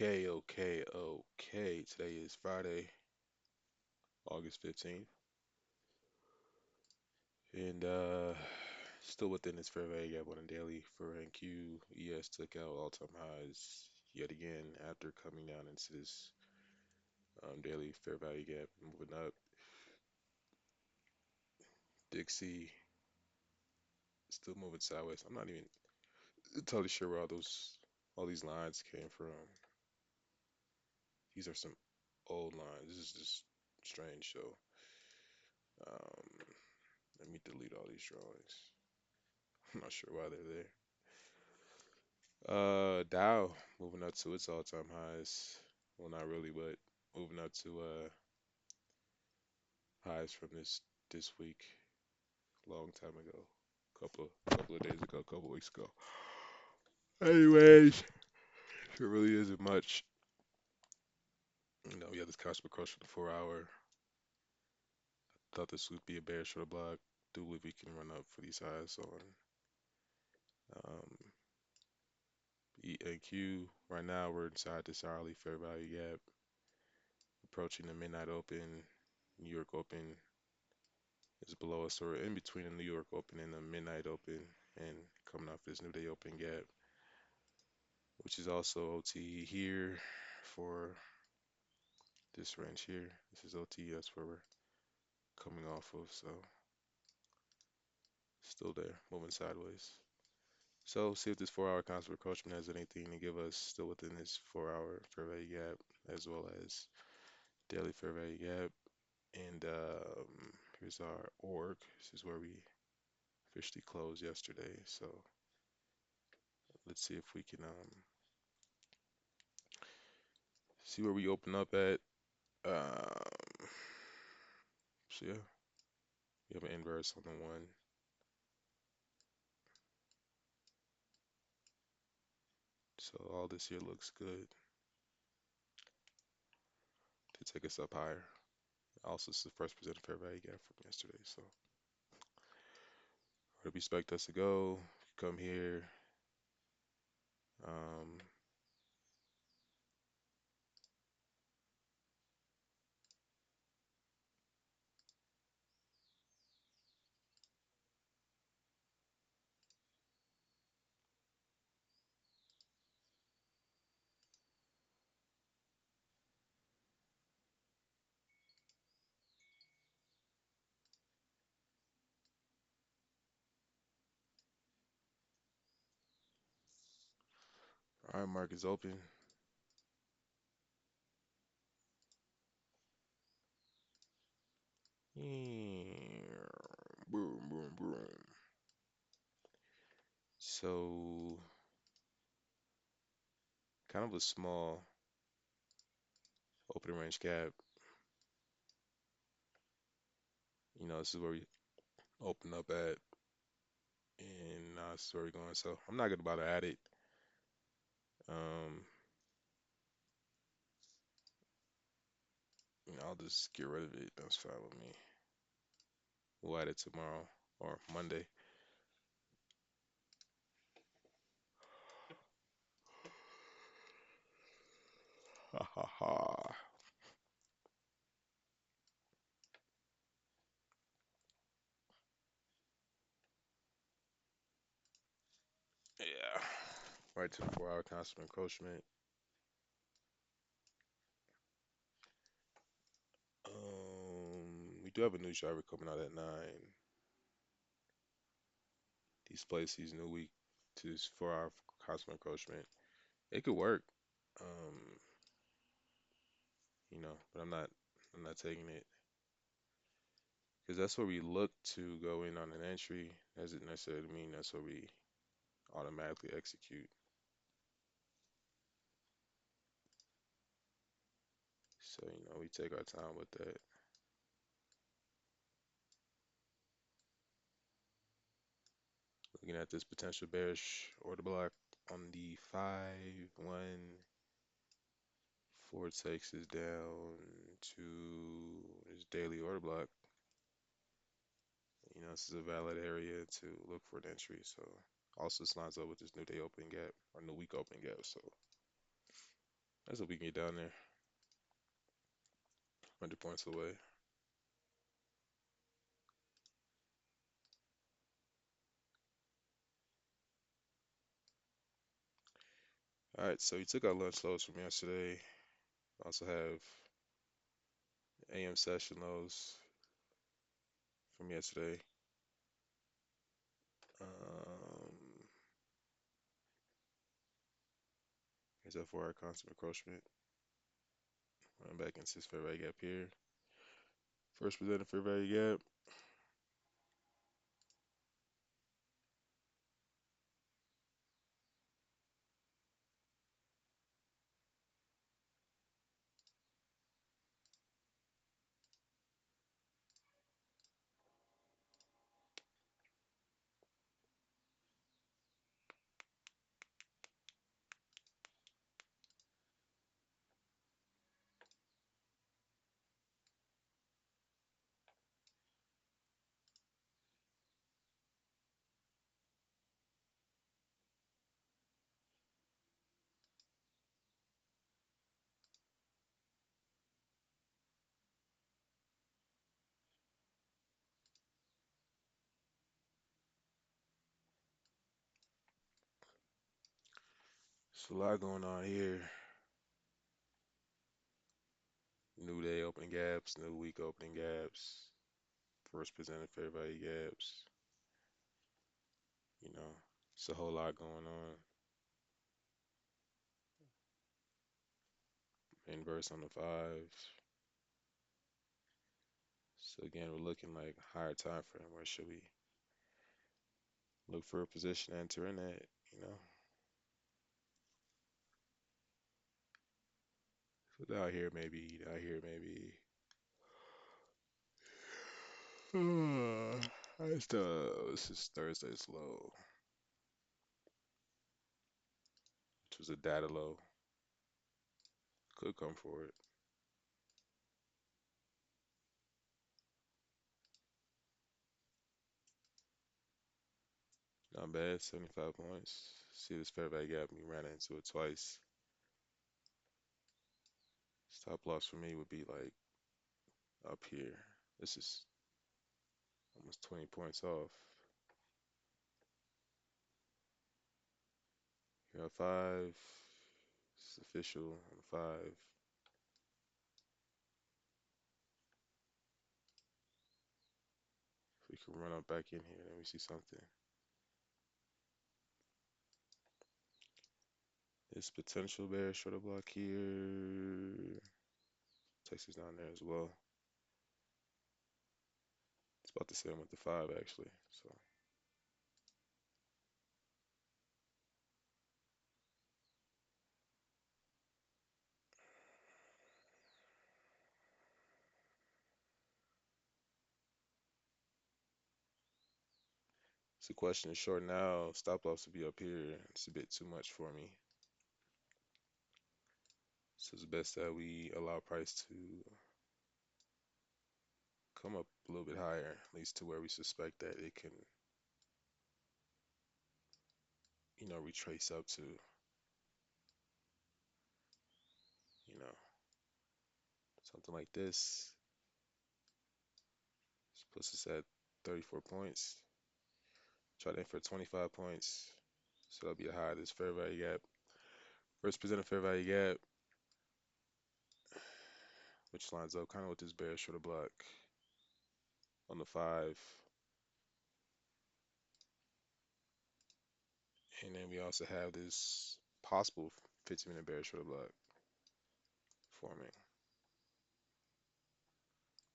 Okay. Today is Friday, August 15th, and still within its fair value gap on a daily for NQ. ES took out all-time highs yet again after coming down into this daily fair value gap, moving up. Dixie still moving sideways. I'm not even totally sure where all these lines came from. These are some old lines. This is just strange. So um, let me delete all these drawings. I'm not sure why they're there. Dow moving up to its all-time highs. Well, not really, but moving up to highs from this week, long time ago, couple of days ago, couple weeks ago. Anyways, there really isn't much. We had this Cosmic Crush for the 4 hour. Thought this would be a bearish for the block. Do believe we can run up for these highs on um, ENQ. Right now, we're inside this hourly fair value gap, approaching the midnight open. New York Open is below us, or in between the New York Open and the Midnight Open, and coming off this New Day Open gap, which is also OTE here for this range here. This is OTE, that's where we're coming off of, so still there, moving sideways. So see if this 4 hour constant encroachment has anything to give us still within this 4 hour fair value gap, as well as daily fair value gap. And here's our org. This is where we officially closed yesterday. So let's see if we can see where we open up at. So yeah, we have an inverse on the one. So all this here looks good to take us up higher. Also, it's the first presented fair value gap from yesterday. So where do we expect us to go? Come here. Um, all right, market is open. Yeah. Boom, boom, boom. So kind of a small opening range gap. This is where we open up at, and now this is where we're going. So I'm not gonna bother at it. Um, I'll just get rid of it. That's fine with me. We'll add it tomorrow or Monday. Ha ha ha. Yeah. Right to the 4 hour constant encroachment. We do have a new driver coming out at 9. Displays these new week to this 4 hour constant encroachment. It could work. Um, but I'm not taking it because that's where we look to go in on an entry. Doesn't necessarily mean that's where we automatically execute. So, we take our time with that. Looking at this potential bearish order block on the 5-1 vortex is down to this daily order block. This is a valid area to look for an entry. So also this lines up with this new day open gap or new week open gap. So That's what we can get down there. 100 points away. All right, so you took our lunch loads from yesterday. Also have AM session lows from yesterday. Um, Here's that 4 hour constant encroachment. Run back into this fair value gap here. First presented fair value gap. There's a lot going on here. New day opening gaps, new week opening gaps, first presented fair value gaps. You know, it's a whole lot going on. Inverse on the 5. So again, we're looking like higher time frame. Where should we look for a position to enter in at? You know, so down here maybe, down here maybe. This is Thursday's low, which was a data low. Could come for it. Not bad, 75 points. See this fair value gap, we ran into it twice. Stop loss for me would be like up here. This is almost 20 points off. Here on 5. It's official on 5. If we can run up back in here, then we see something. This potential bear shorter block here. Takes us down there as well. It's about the same with the 5 actually. So it's a question is short now. Stop loss would be up here. It's a bit too much for me. So it's best that we allow price to come up a little bit higher, at least to where we suspect that it can, retrace up to, you know, something like this. This puts us at 34 points. Try to aim for 25 points. So that'll be the high of this fair value gap. First presented fair value gap, which lines up kind of with this bear shorter block on the 5. And then we also have this possible 15-minute bear shorter block forming.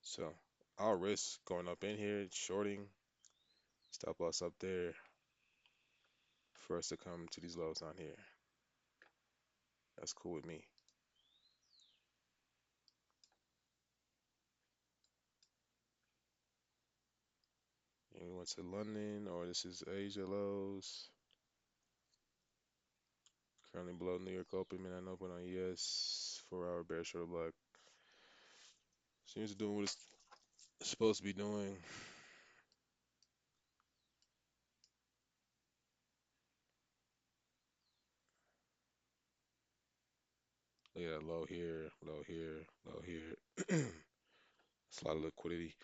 So I'll risk going up in here, shorting, stop loss up there for us to come to these lows down here. That's cool with me. And we went to London, or this is Asia lows. Currently below New York open, midnight open on ES. 4 hour bear shorter block. Seems to be doing what it's supposed to be doing. Yeah, low here, low here, low here. It's a lot of liquidity.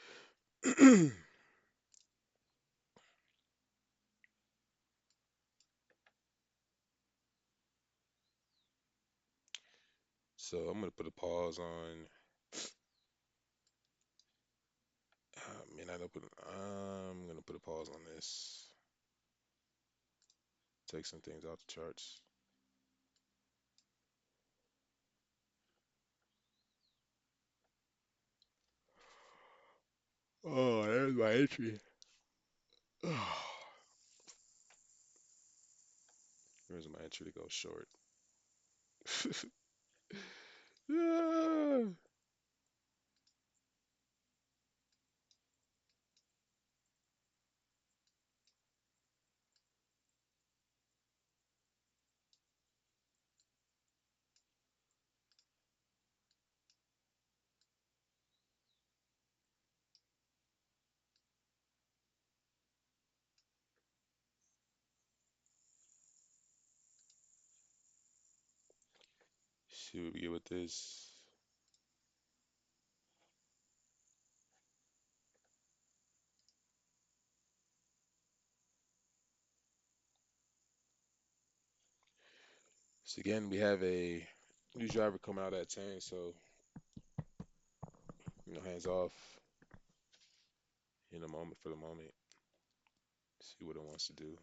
So I'm gonna put a pause on midnight open. I'm gonna put a pause on this. Take some things off the charts. Oh, there's my entry. There's my entry to go short. Yeah. See what we get with this. So again, we have a new driver coming out at 10. So hands off in the moment for the moment. See what it wants to do.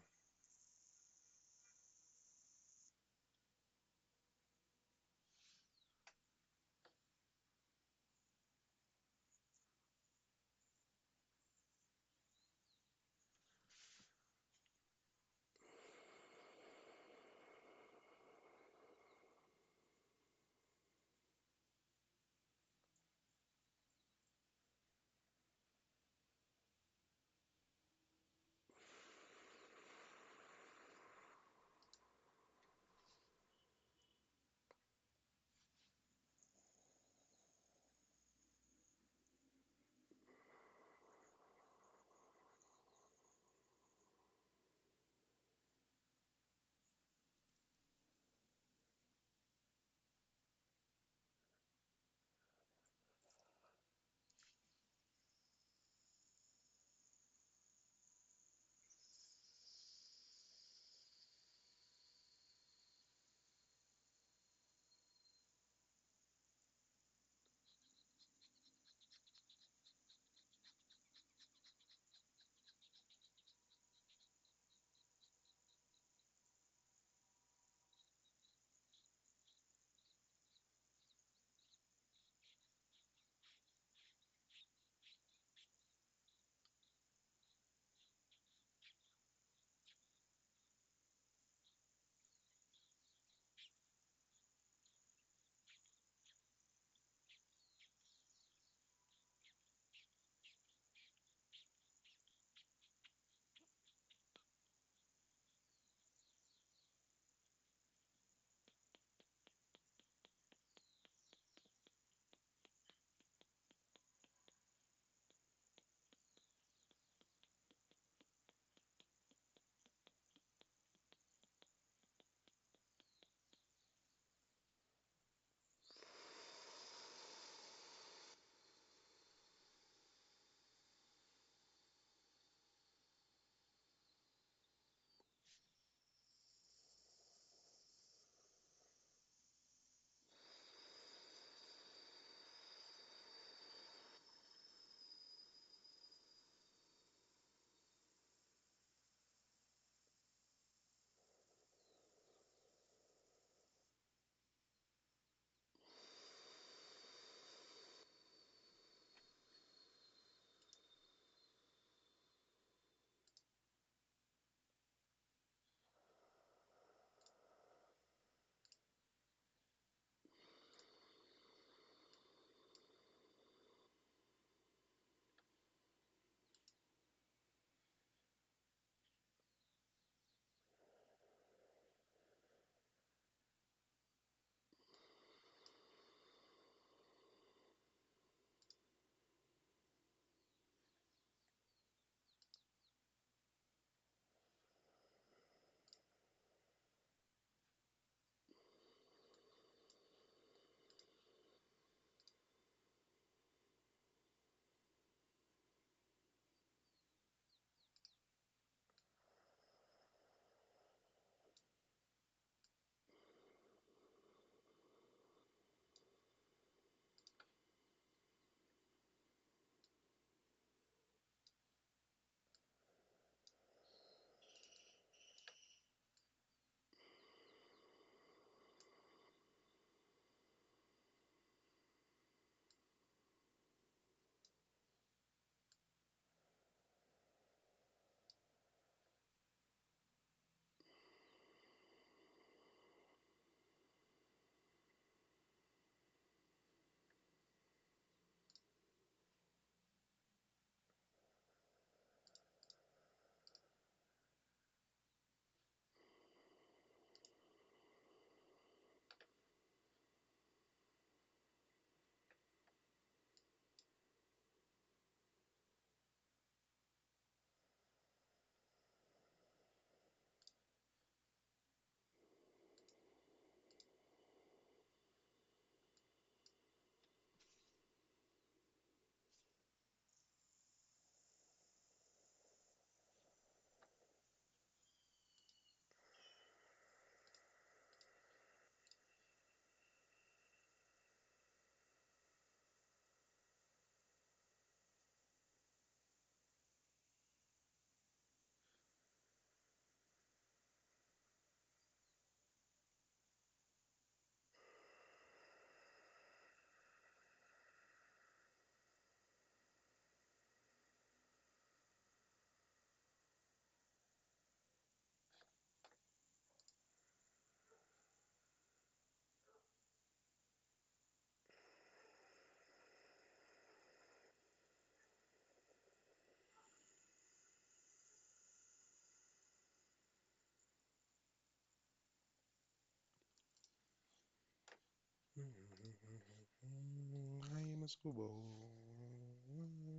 Super Bowl.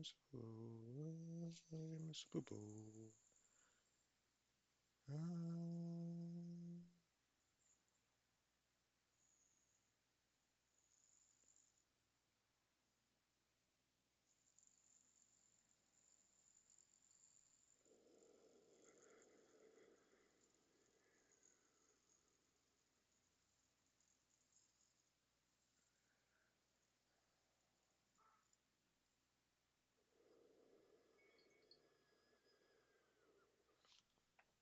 Super Bowl. Super Bowl.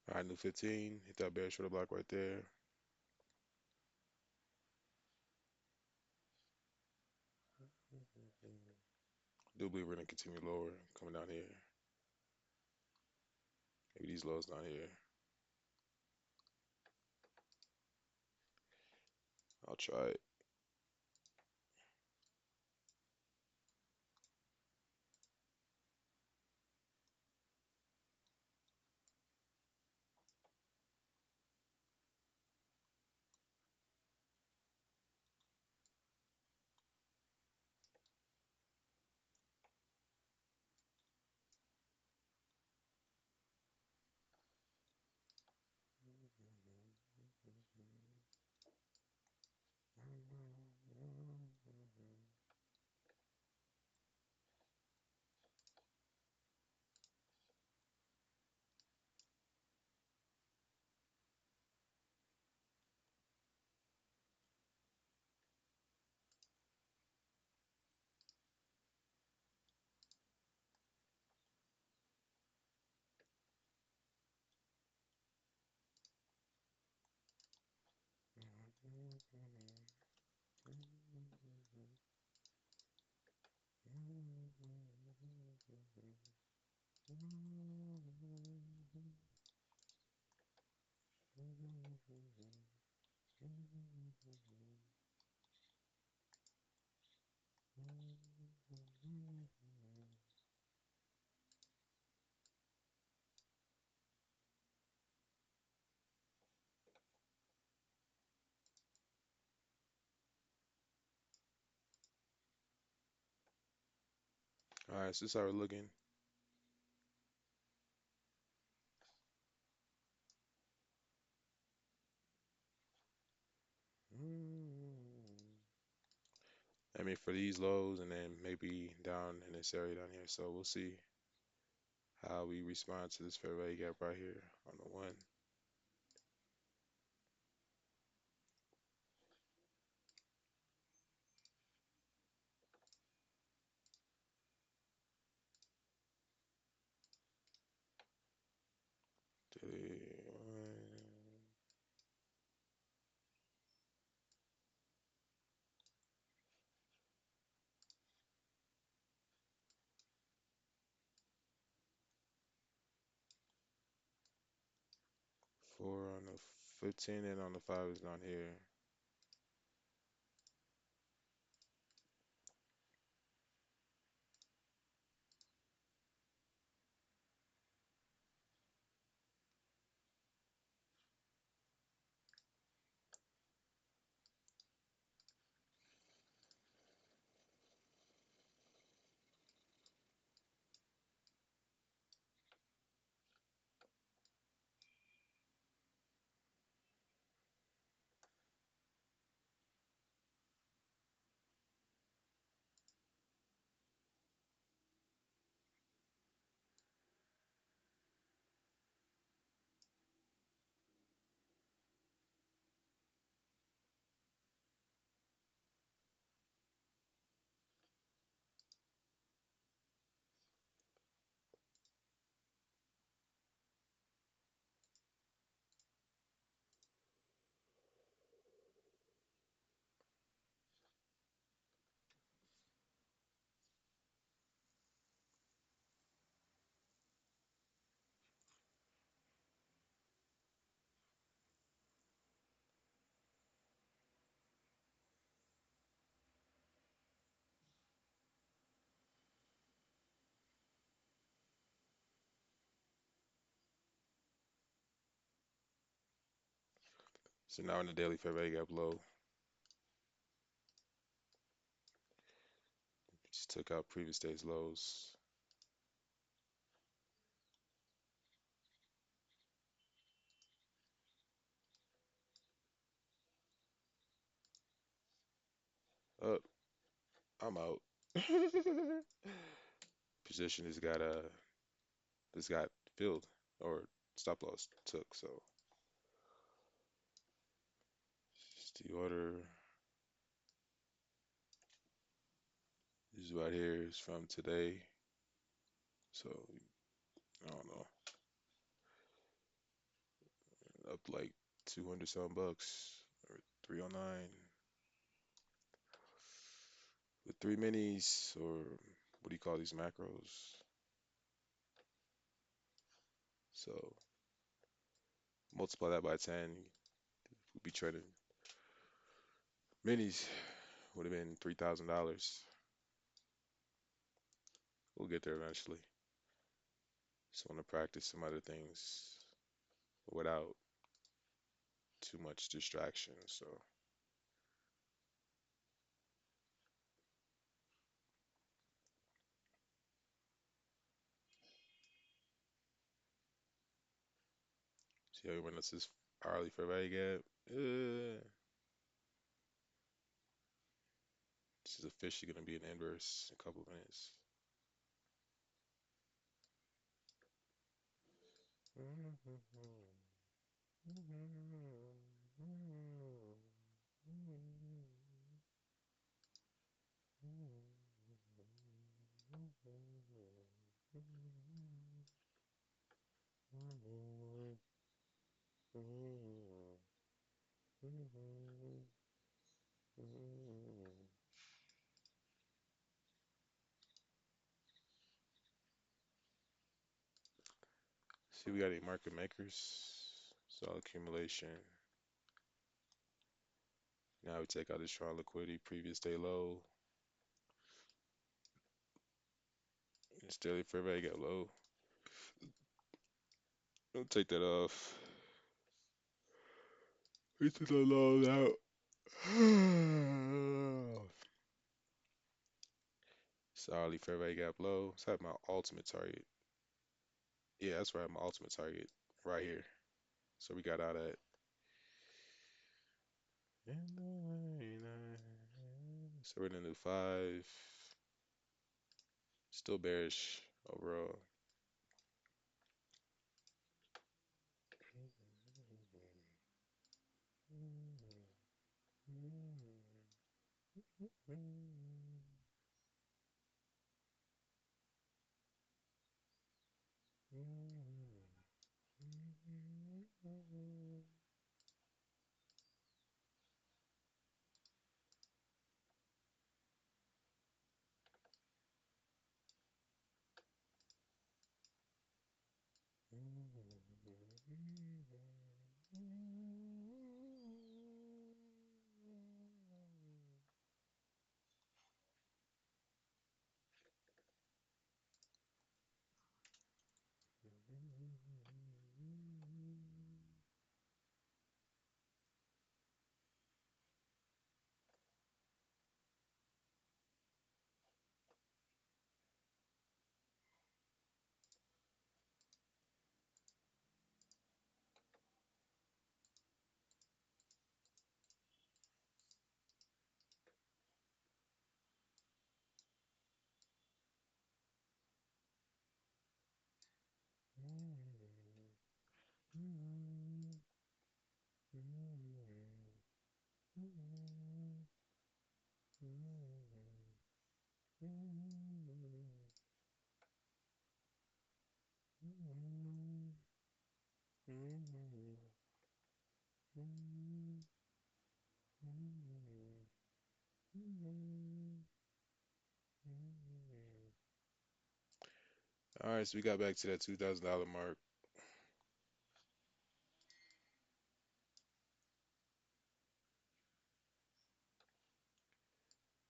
All right, new 15. Hit that bare shoulder block right there. Do believe we're gonna continue lower, coming down here. Maybe these lows down here. I'll try it. All right, so this is how we're looking. I mean, for these lows, and then maybe down in this area down here. So we'll see how we respond to this fair value gap right here on the one. Three, one, 4 on the 15, and on the 5 is down here. 'So now in the daily fair value gap low. Just took out previous day's lows. Up, I'm out. Position has got filled or stop loss took. So just the order. This is right here is from today. So I don't know, up like 200 some bucks or 309 with three minis or what do you call these macros? So multiply that by 10, we'd be trading minis would have been $3,000. We'll get there eventually. Just want to practice some other things without too much distraction. So see how we run this hourly fair value gap. This is officially going to be an inverse in a couple of minutes. See, we got any market makers. Solid accumulation. Now we take out this strong liquidity, previous day low. It's daily fair value gap low. Don't take that off. We took the lows out. Solid fair value gap low. Let's have my ultimate target. Yeah, that's right, my ultimate target right here. So we got out at. So we're in the new five. Still bearish overall. All right, so we got back to that $2,000 mark.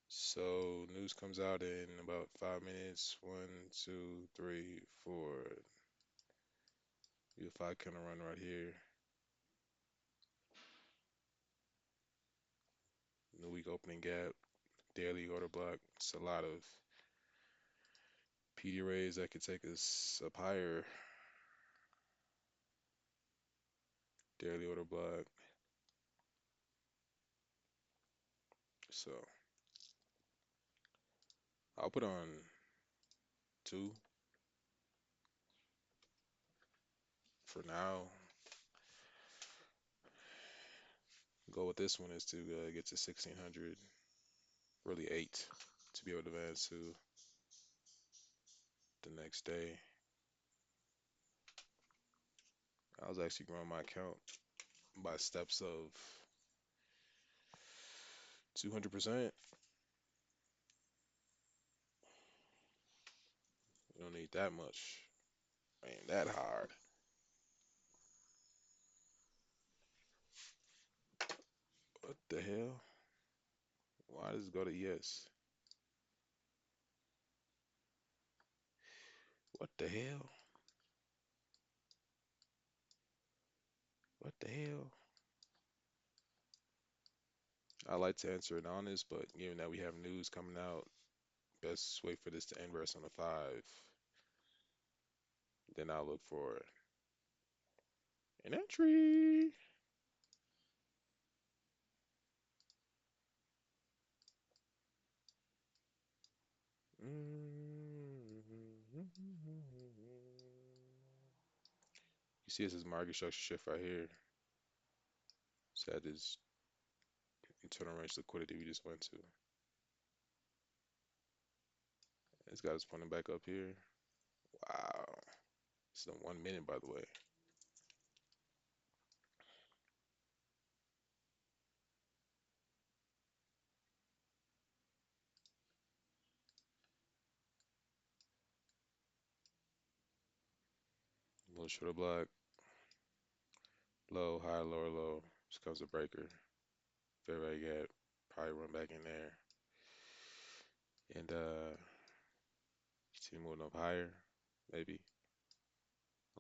So news comes out in about 5 minutes. One, two, three, four. If I kind of run right here, new week opening gap, daily order block. It's a lot of PD rays that could take us up higher. Daily order block. So I'll put on two for now. Goal with this one is to get to 1600, really eight, to be able to advance to the next day. I was actually growing my account by steps of 200%. You don't need that much. Ain't that hard. What the hell? Why does it go to yes? What the hell? What the hell? I like to answer it honest, but given that we have news coming out, best wait for this to end rest on a five. Then I'll look for an entry. You see, this is market structure shift right here. So that is internal range liquidity we just went to. It's got us pointing back up here. Wow. It's in 1 minute, by the way. A little shorter block. Low, high, lower, low. Just comes a breaker. Fair value gap. Probably run back in there. And continue moving up higher. Maybe.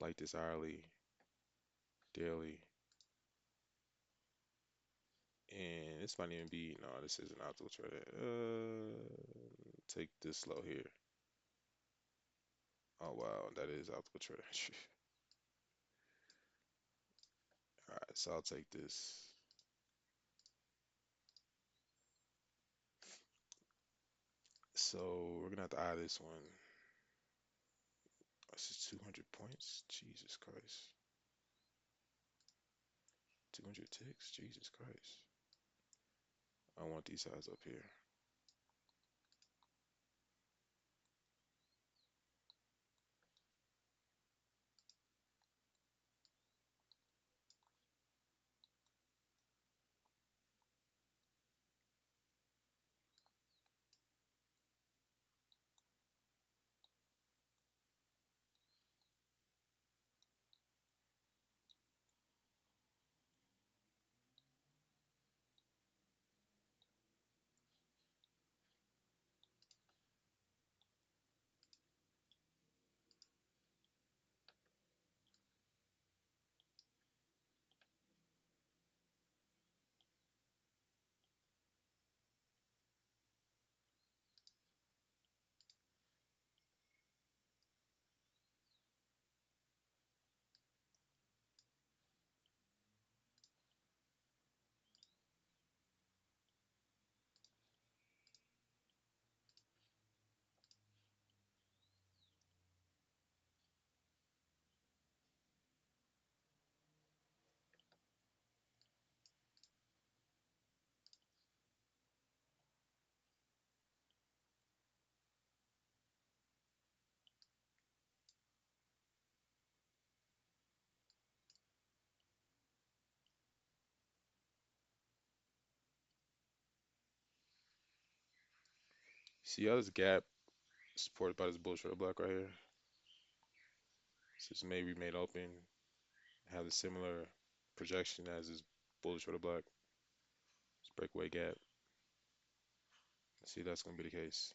I like this hourly, daily. And this might even be, no, this is an optical trader. Take this low here. Oh wow, that is optical trader. All right, so I'll take this. So we're gonna have to eye this one. This is 200 points. Jesus Christ. 200 ticks. Jesus Christ. I want these sides up here. See how this gap supported by this bullshit block right here? This may remain open, have a similar projection as this bullshit block. This breakaway gap. See, that's gonna be the case.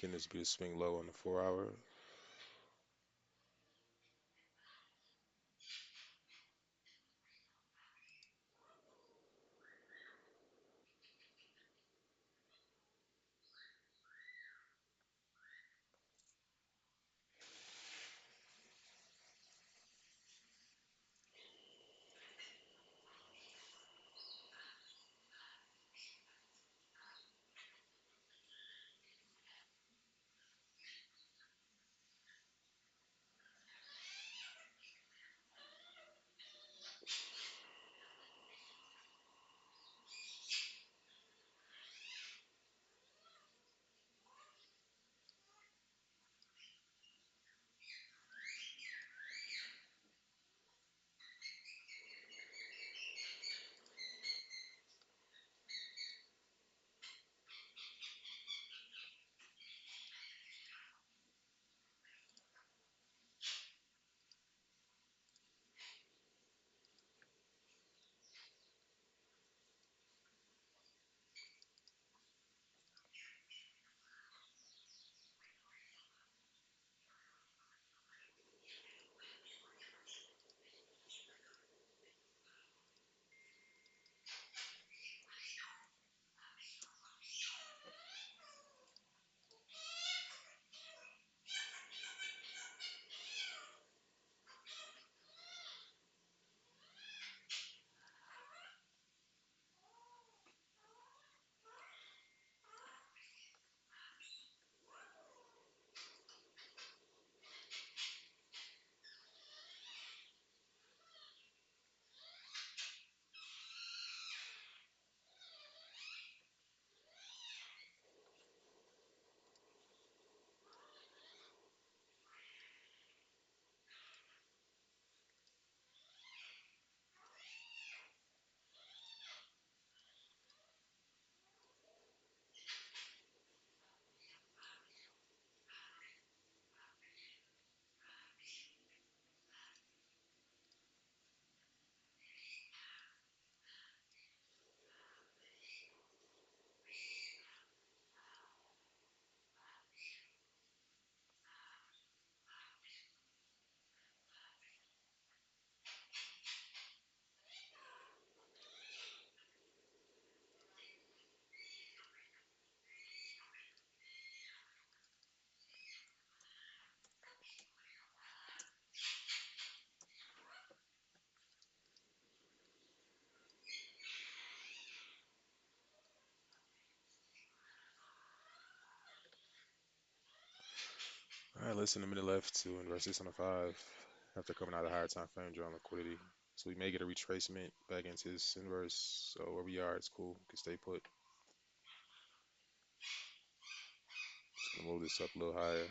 Can this be a swing low on the 4 hour? All right, listen, a minute left to invest this on a five after coming out of higher time frame, drawing liquidity. So we may get a retracement back into this inverse. So where we are, it's cool. We can stay put. Just gonna move this up a little higher.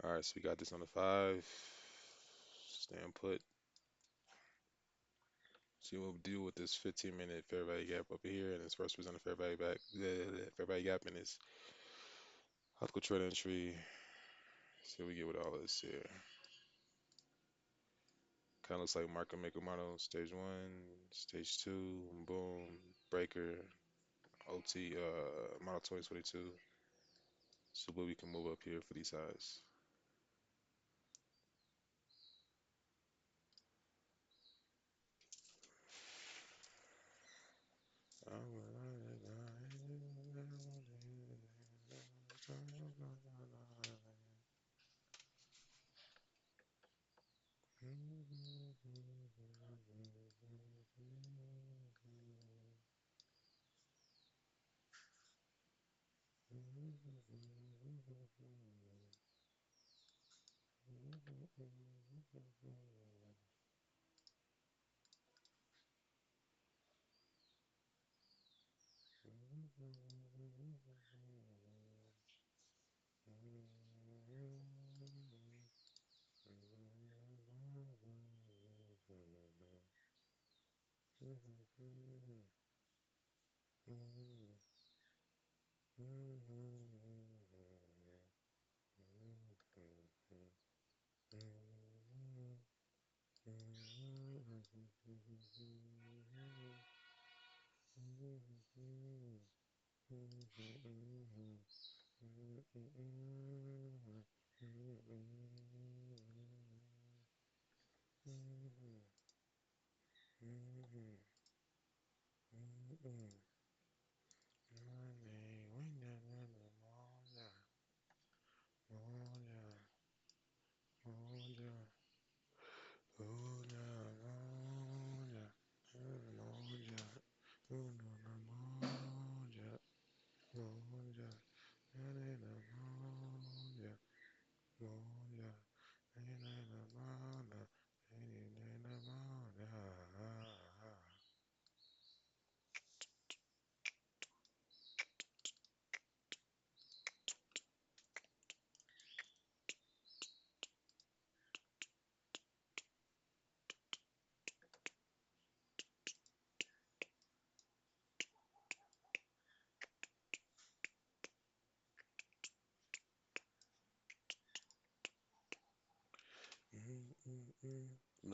All right, so we got this on the five. Staying put. See what we'll do with this 15-minute fair value gap over here and this first presented fair value back, the fair value gap in this optical trade entry. See what we get with all this here. Kind of looks like market maker model, stage one, stage two, boom, breaker, OT, model 2022. So what we can move up here for these highs.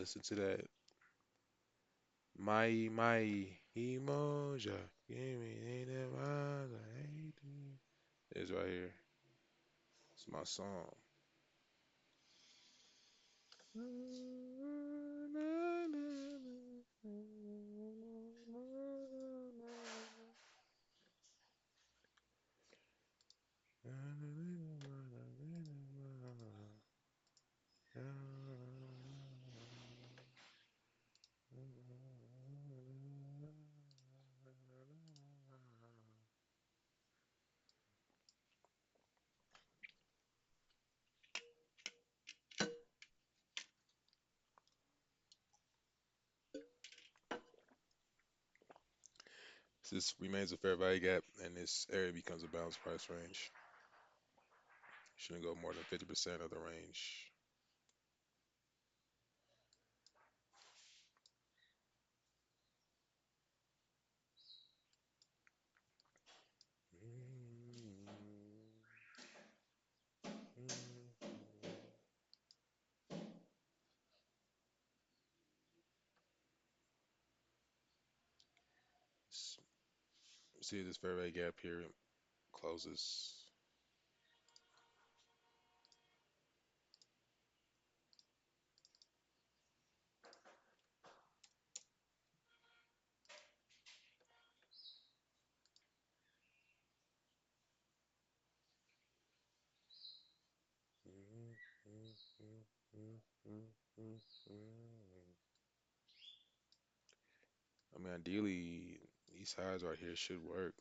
Listen to that. My emoja. Give me the miles I hate you. It's right here. It's my song. This remains a fair value gap, and this area becomes a balanced price range. Shouldn't go more than 50% of the range. S- See this fair value gap here closes. I mean, ideally, these highs right here should work.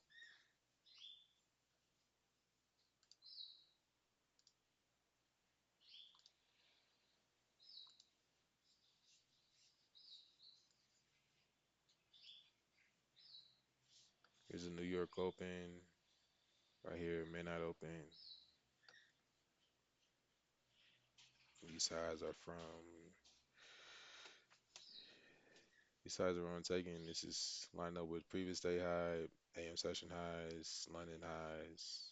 Here's a New York Open. Right here, midnight open. These highs are from, these highs are untaken. This is lined up with previous day high, AM session highs, London highs.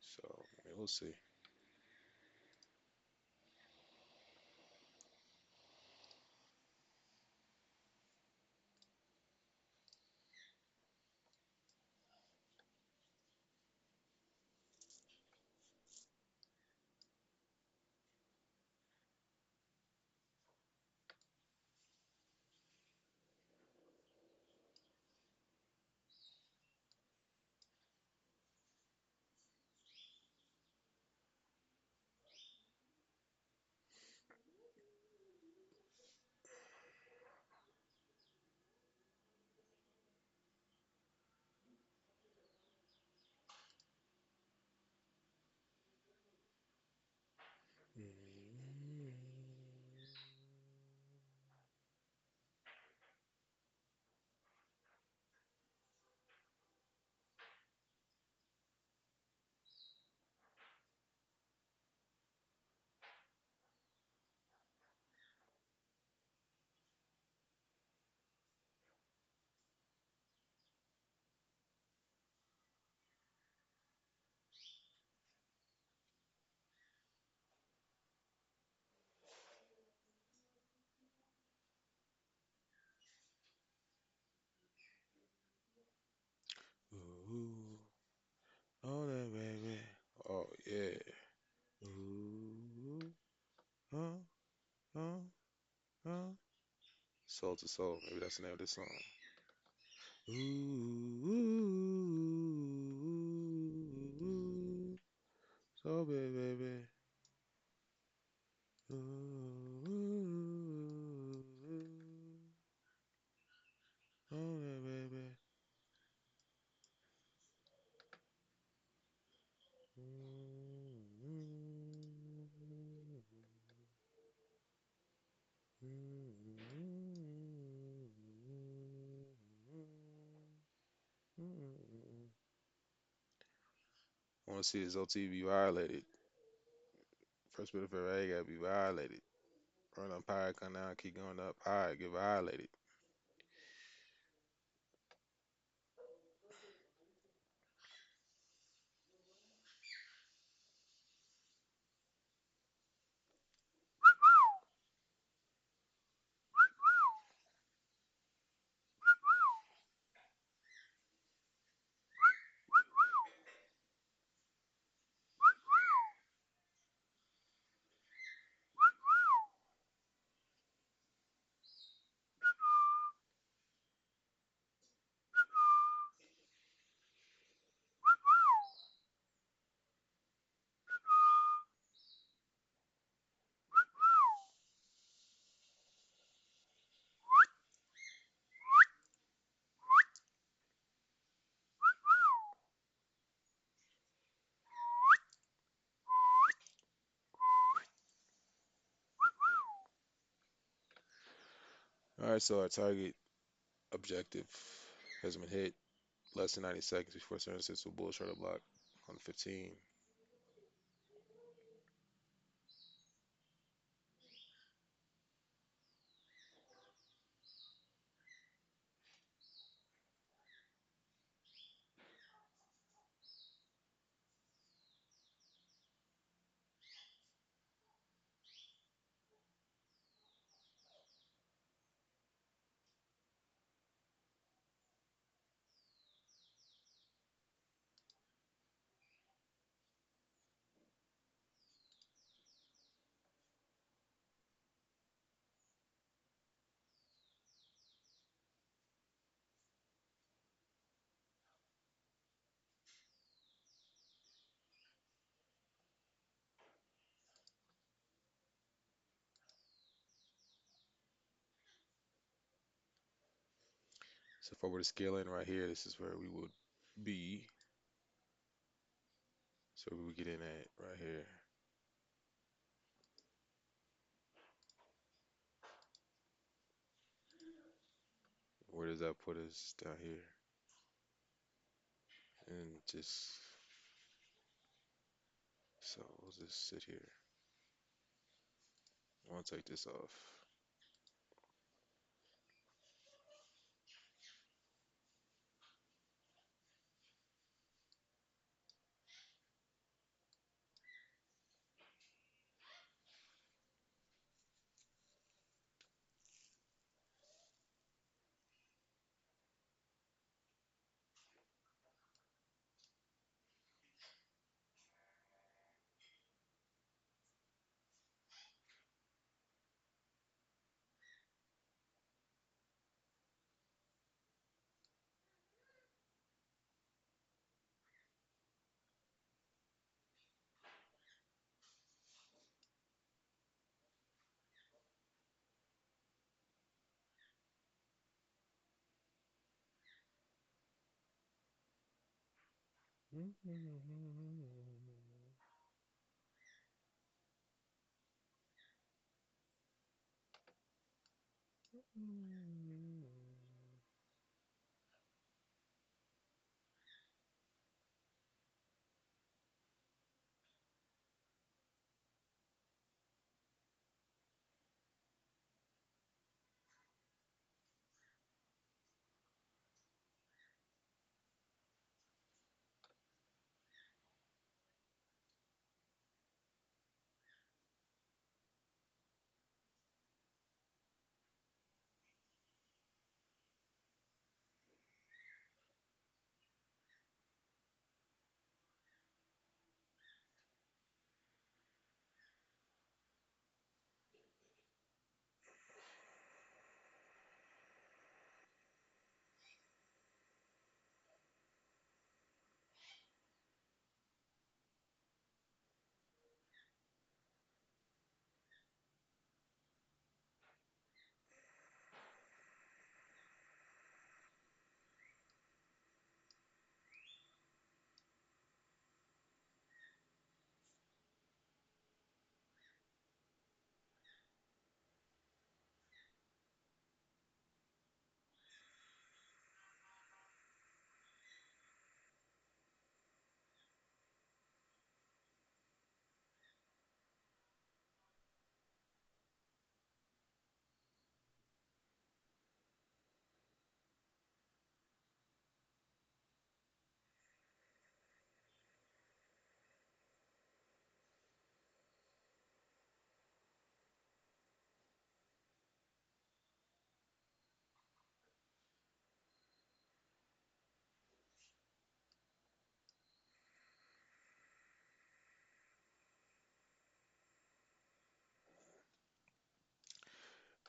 So, I mean, we'll see. soul to soul. Maybe that's the name of this song. Ooh, so baby. Ooh, oh yeah, baby. I want to see this OT be violated. First bit of it, gotta be violated. Run up high, come down, keep going up high, get violated. All right, so our target objective has been hit. Less than 90 seconds before turning to a bull shuttle block on 15. So if I were to scale in right here, this is where we would be. So we would get in at right here. Where does that put us down here? And just, so we'll just sit here. I'll take this off.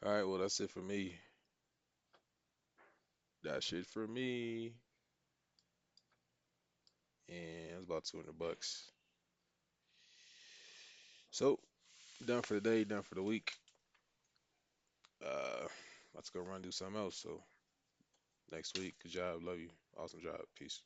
All right, well, that's it for me. That's it for me. And it's about 200 bucks. So, done for the day, done for the week. Let's go run do something else. So, next week, good job. Love you. Awesome job. Peace.